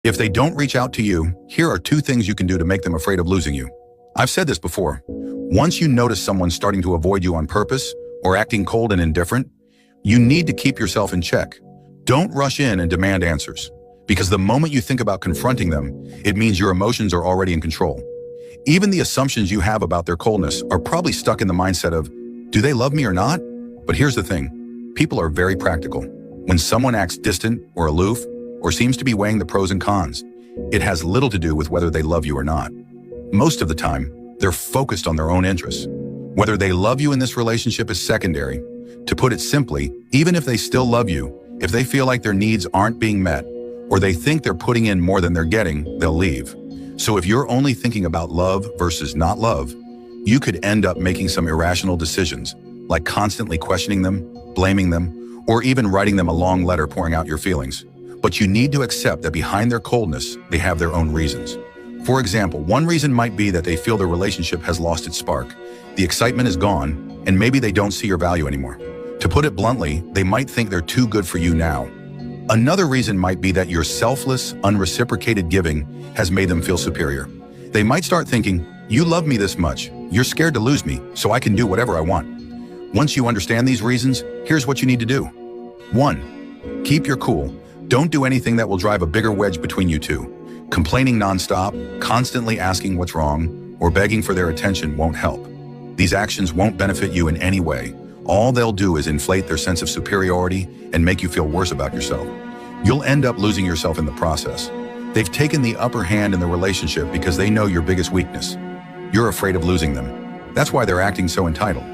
If they don't reach out to you, here are two things you can do to make them afraid of losing you. I've said this before. Once you notice someone starting to avoid you on purpose or acting cold and indifferent, you need to keep yourself in check. Don't rush in and demand answers, because the moment you think about confronting them, it means your emotions are already in control. Even the assumptions you have about their coldness are probably stuck in the mindset of, do they love me or not? But here's the thing, people are very practical. When someone acts distant or aloof, or seems to be weighing the pros and cons, it has little to do with whether they love you or not. Most of the time, they're focused on their own interests. Whether they love you in this relationship is secondary. To put it simply, even if they still love you, if they feel like their needs aren't being met, or they think they're putting in more than they're getting, they'll leave. So if you're only thinking about love versus not love, you could end up making some irrational decisions, like constantly questioning them, blaming them, or even writing them a long letter pouring out your feelings. But you need to accept that behind their coldness, they have their own reasons. For example, one reason might be that they feel the relationship has lost its spark. The excitement is gone, and maybe they don't see your value anymore. To put it bluntly, they might think they're too good for you now. Another reason might be that your selfless, unreciprocated giving has made them feel superior. They might start thinking, you love me this much, you're scared to lose me, so I can do whatever I want. Once you understand these reasons, here's what you need to do. 1. Keep your cool. Don't do anything that will drive a bigger wedge between you two. Complaining nonstop, constantly asking what's wrong, or begging for their attention won't help. These actions won't benefit you in any way. All they'll do is inflate their sense of superiority and make you feel worse about yourself. You'll end up losing yourself in the process. They've taken the upper hand in the relationship because they know your biggest weakness. You're afraid of losing them. That's why they're acting so entitled.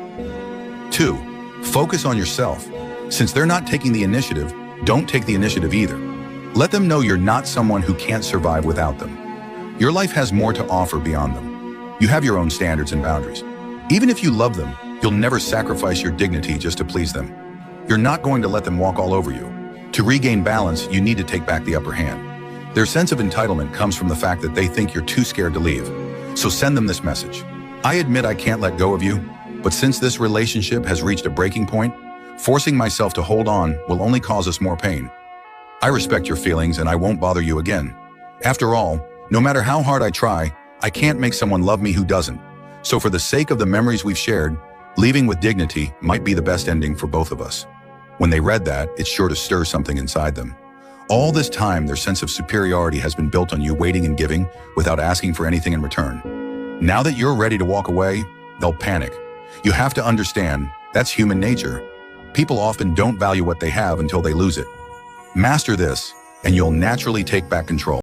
2. Focus on yourself. Since they're not taking the initiative, don't take the initiative either. Let them know you're not someone who can't survive without them. Your life has more to offer beyond them. You have your own standards and boundaries. Even if you love them, you'll never sacrifice your dignity just to please them. You're not going to let them walk all over you. To regain balance, you need to take back the upper hand. Their sense of entitlement comes from the fact that they think you're too scared to leave. So send them this message. I admit I can't let go of you, but since this relationship has reached a breaking point, forcing myself to hold on will only cause us more pain. I respect your feelings and I won't bother you again. After all, no matter how hard I try, I can't make someone love me who doesn't. So for the sake of the memories we've shared, leaving with dignity might be the best ending for both of us. When they read that, it's sure to stir something inside them. All this time, their sense of superiority has been built on you waiting and giving without asking for anything in return. Now that you're ready to walk away, they'll panic. You have to understand, that's human nature. People often don't value what they have until they lose it. Master this, and you'll naturally take back control.